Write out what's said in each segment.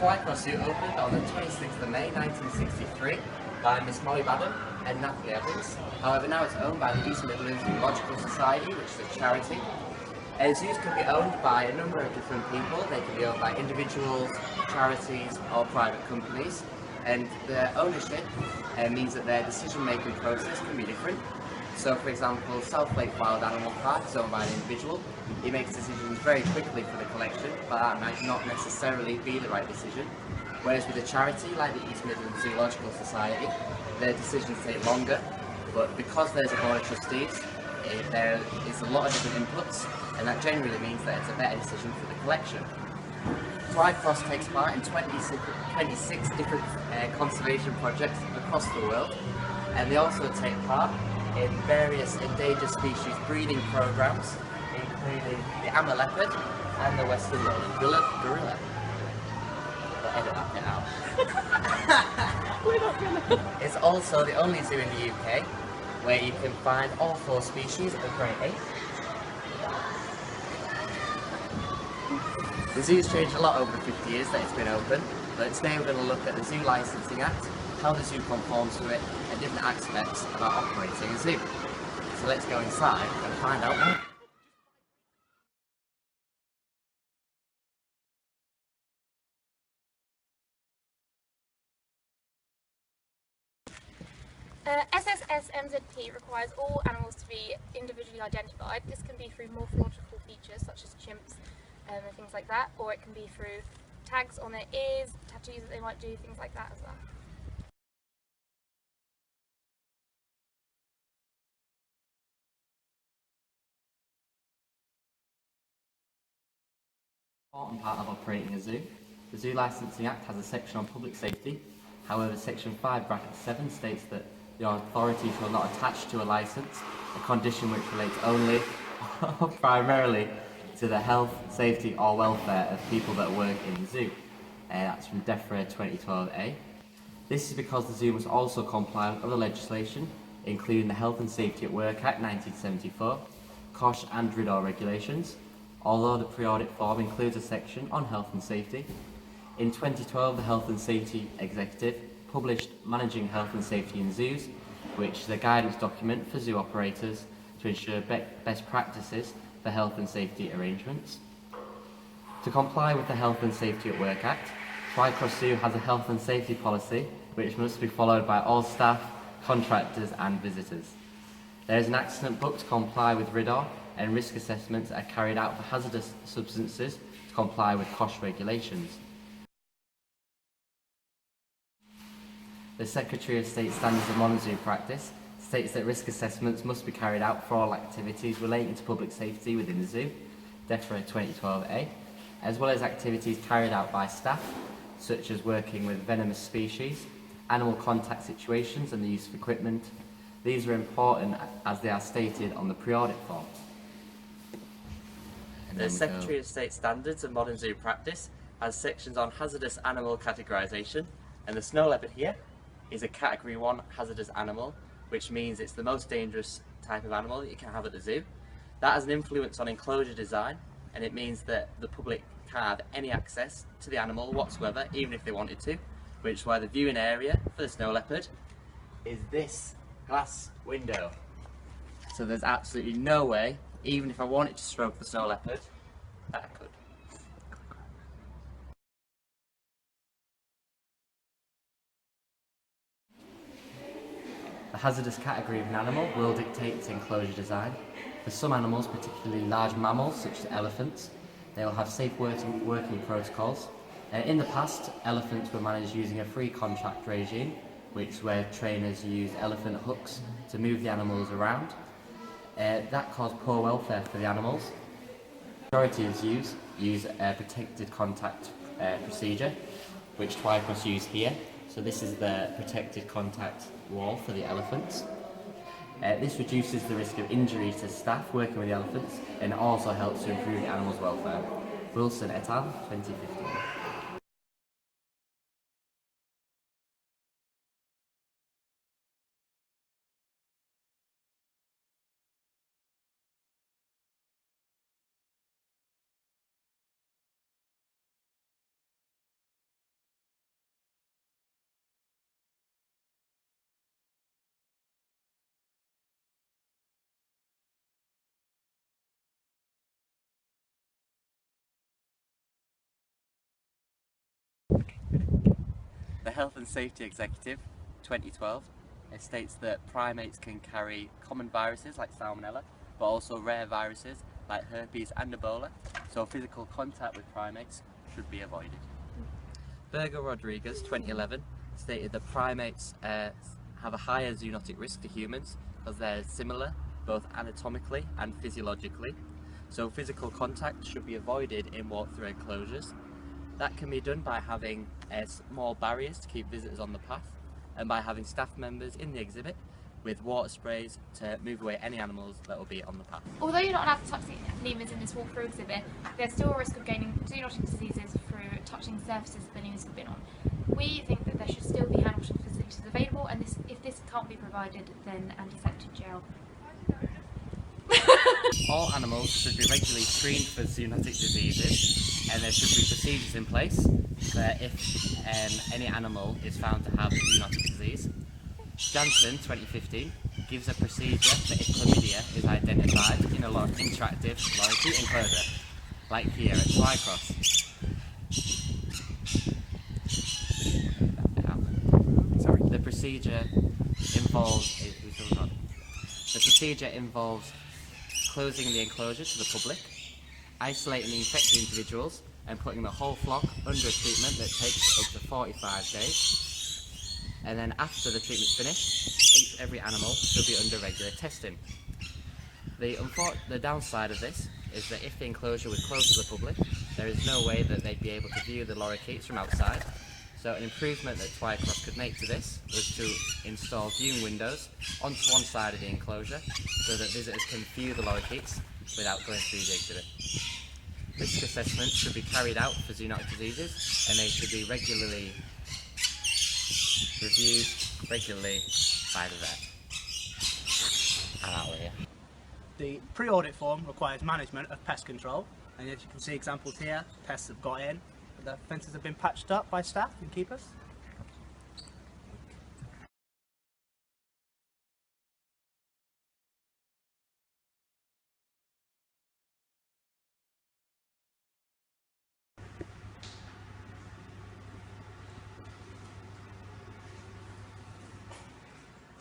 Twycross Zoo opened on the 26th of May 1963 by Miss Molly Badham and Natalie Evans. However, now it's owned by the East Midlands Zoological Society, which is a charity. Zoos can be owned by a number of different people. They can be owned by individuals, charities, or private companies. And their ownership means that their decision-making process can be different. So, for example, South Lake Wild Animal Park is owned by an individual. He makes decisions very quickly for the collection, but that might not necessarily be the right decision. Whereas with a charity like the East Midlands Zoological Society, their decisions take longer, but because there's a board of trustees, there is a lot of different inputs, and that generally means that it's a better decision for the collection. Twycross takes part in 26 different conservation projects across the world, and they also take part in various endangered species breeding programs, including the Amur leopard and the Western lowland gorilla. We'll edit that bit out. We're not gonna. It's also the only zoo in the UK where you can find all 4 species of great ape. The zoo's changed a lot over the 50 years that it's been open, but today we're going to look at the Zoo Licensing Act, how the zoo conforms to it, and different aspects about operating a zoo. So let's go inside and find out more. SSS-MZP requires all animals to be individually identified. This can be through morphological features such as chimps and things like that, or it can be through tags on their ears, tattoos that they might do, things like that as well. Important part of operating a zoo. The Zoo Licensing Act has a section on public safety. However, section 5(7) states that the authority shall not attach to a licence a condition which relates only or primarily to the health, safety or welfare of people that work in the zoo. That's from DEFRA 2012A. This is because the zoo must also comply with other legislation, including the Health and Safety at Work Act 1974, COSH and RIDDOR regulations, although the pre-audit form includes a section on health and safety. In 2012, the Health and Safety Executive published Managing Health and Safety in Zoos, which is a guidance document for zoo operators to ensure best practices for health and safety arrangements. To comply with the Health and Safety at Work Act, Twycross Zoo has a health and safety policy which must be followed by all staff, contractors and visitors. There is an accident book to comply with RIDDOR, and risk assessments are carried out for hazardous substances to comply with COSH regulations. The Secretary of State Standards of Modern Zoo Practice states that risk assessments must be carried out for all activities relating to public safety within the zoo, DEFRA 2012A, as well as activities carried out by staff, such as working with venomous species, animal contact situations and the use of equipment. These are important as they are stated on the pre-audit form. The Secretary of State Standards of Modern Zoo Practice has sections on hazardous animal categorisation, and the snow leopard here is a Category 1 hazardous animal, which means it's the most dangerous type of animal that you can have at the zoo. That has an influence on enclosure design, and it means that the public can't have any access to the animal whatsoever, even if they wanted to, which is why the viewing area for the snow leopard is this glass window. So there's absolutely no way, even if I wanted to stroke the snow leopard, that I could. The hazardous category of an animal will dictate its enclosure design. For some animals, particularly large mammals such as elephants, they will have safe working protocols. In the past, elephants were managed using a free contract regime, where trainers used elephant hooks to move the animals around. That caused poor welfare for the animals. The majority of zoos use a protected contact procedure, which Twycross use here. So this is the protected contact wall for the elephants. This reduces the risk of injury to staff working with the elephants and also helps to improve the animals' welfare. Wilson et al. 2015. The Health and Safety Executive, 2012, it states that primates can carry common viruses like Salmonella, but also rare viruses like herpes and Ebola, so physical contact with primates should be avoided. Berger Rodriguez, 2011, stated that primates have a higher zoonotic risk to humans because they're similar both anatomically and physiologically, so physical contact should be avoided in walk-through enclosures. That can be done by having small barriers to keep visitors on the path, and by having staff members in the exhibit with water sprays to move away any animals that will be on the path. Although you're not allowed to touch the lemurs in this walk-through exhibit, there's still a risk of gaining zoonotic diseases through touching surfaces the lemurs have been on. We think that there should still be hand washing facilities available, and if this can't be provided, then antiseptic gel. All animals should be regularly screened for zoonotic diseases, and there should be procedures in place for if any animal is found to have a zoonotic disease. Janssen, 2015, gives a procedure for if chlamydia is identified in an interactive lorikeet enclosure, like here at Twycross. The procedure involves closing the enclosure to the public, isolating the infected individuals, and putting the whole flock under a treatment that takes up to 45 days. And then after the treatment's finished, every animal should be under regular testing. The downside of this is that if the enclosure was closed to the public, there is no way that they'd be able to view the lorikeets from outside. So an improvement that Twycross could make to this was to install viewing windows onto one side of the enclosure so that visitors can view the lorikeets without going through the exhibit. Risk assessments should be carried out for zoonotic diseases, and they should be regularly reviewed by the vet. I'm out of here. The pre-audit form requires management of pest control, and as you can see examples here, pests have got in. The fences have been patched up by staff and keepers.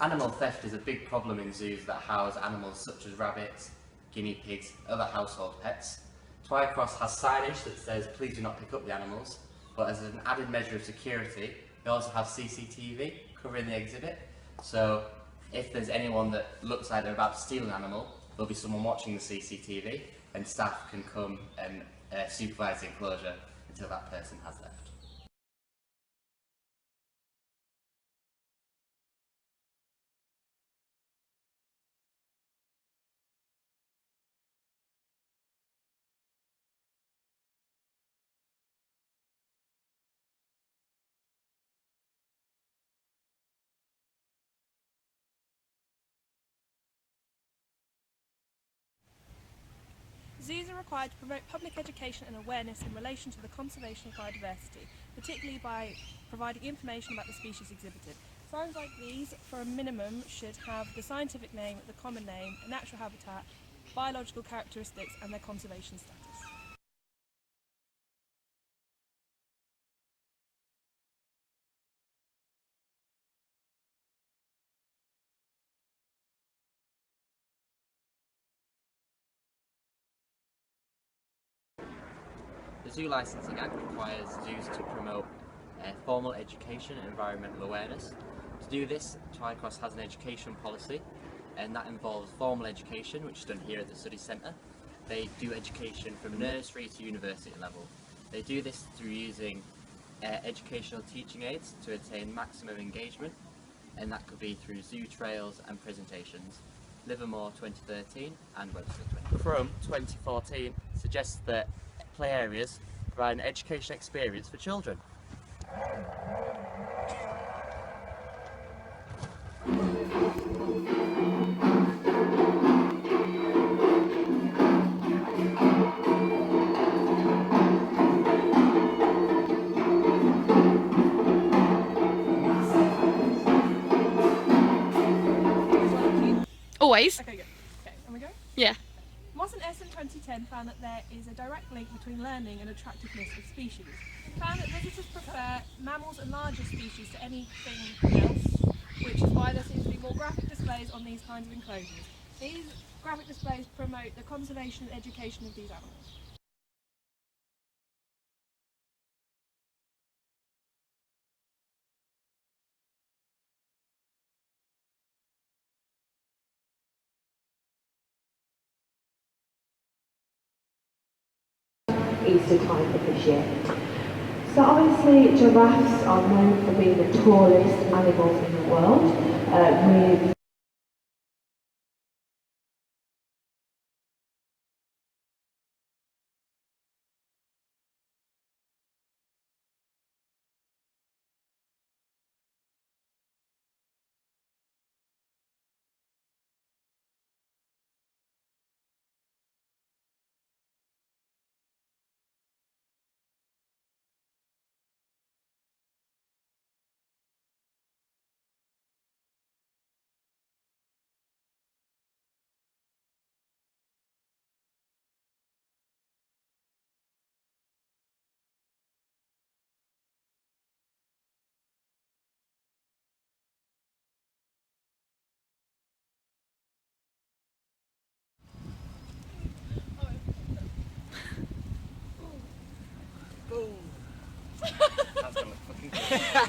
Animal theft is a big problem in zoos that house animals such as rabbits, guinea pigs, other household pets. Twycross has signage that says please do not pick up the animals, but as an added measure of security, they also have CCTV covering the exhibit, so if there's anyone that looks like they're about to steal an animal, there'll be someone watching the CCTV, and staff can come and supervise the enclosure until that person has left. Zoos are required to promote public education and awareness in relation to the conservation of biodiversity, particularly by providing information about the species exhibited. Signs like these, for a minimum, should have the scientific name, the common name, a natural habitat, biological characteristics and their conservation status. The Zoo Licensing Act requires zoos to promote formal education and environmental awareness. To do this, Twycross has an education policy, and that involves formal education, which is done here at the Study Centre. They do education from nursery to university level. They do this through using educational teaching aids to attain maximum engagement, and that could be through zoo trails and presentations. Livermore 2013 and Webster 2014. Crum 2014 suggests that play areas provide an education experience for children. Always. Okay, good. Okay, and we go? Yeah. Moss and S in 2010 found that there is a direct link between learning and attractiveness of species. We found that visitors prefer mammals and larger species to anything else, which is why there seems to be more graphic displays on these kinds of enclosures. These graphic displays promote the conservation and education of these animals. Easter time of this year. So obviously giraffes are known for being the tallest animals in the world, with That's gonna look fucking good.